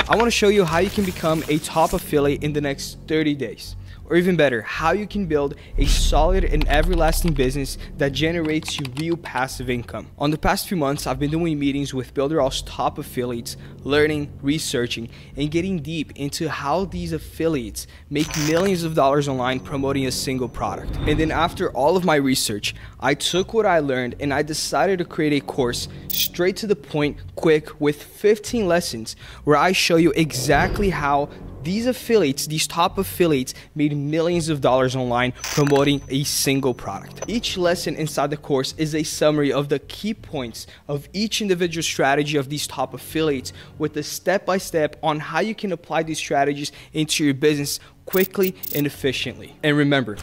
I want to show you how you can become a top affiliate in the next 30 days. Or even better, how you can build a solid and everlasting business that generates you real passive income. On the past few months, I've been doing meetings with Builderall's top affiliates, learning, researching, and getting deep into how these affiliates make millions of dollars online promoting a single product. And then after all of my research, I took what I learned and I decided to create a course straight to the point, quick, with 15 lessons where I show you exactly how these affiliates, these top affiliates, made millions of dollars online promoting a single product. Each lesson inside the course is a summary of the key points of each individual strategy of these top affiliates with a step-by-step on how you can apply these strategies into your business quickly and efficiently. And remember,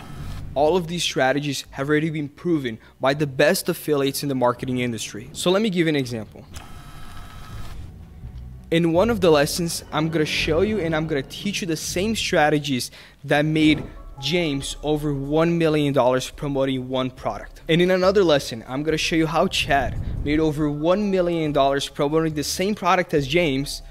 all of these strategies have already been proven by the best affiliates in the marketing industry. So let me give you an example. In one of the lessons, I'm going to show you and I'm going to teach you the same strategies that made James over $1 million promoting one product. And in another lesson, I'm going to show you how Chad made over $1 million promoting the same product as James.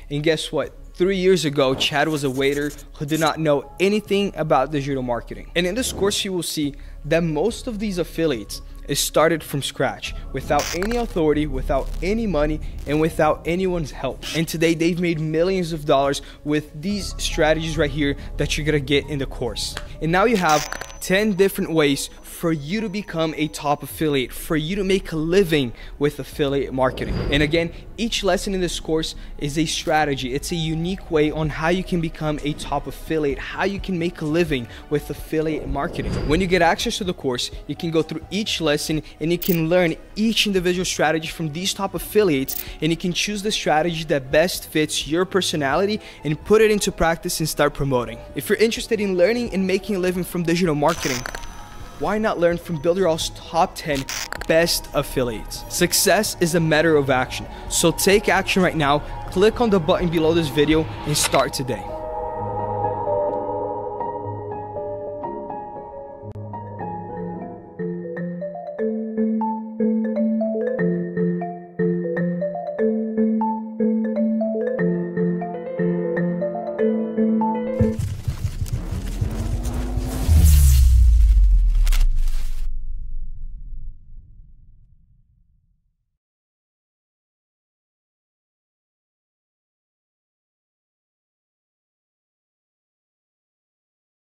And guess what? 3 years ago, Chad was a waiter who did not know anything about digital marketing. And in this course, you will see that most of these affiliates is started from scratch, without any authority, without any money, and without anyone's help. And today they've made millions of dollars with these strategies right here that you're gonna get in the course. And now you have 10 different ways for you to become a top affiliate, for you to make a living with affiliate marketing. And again, each lesson in this course is a strategy. It's a unique way on how you can become a top affiliate, how you can make a living with affiliate marketing. When you get access to the course, you can go through each lesson and you can learn each individual strategy from these top affiliates, and you can choose the strategy that best fits your personality and put it into practice and start promoting. If you're interested in learning and making a living from digital marketing, why not learn from Builderall's top 10 best affiliates? Success is a matter of action. So take action right now, click on the button below this video and start today.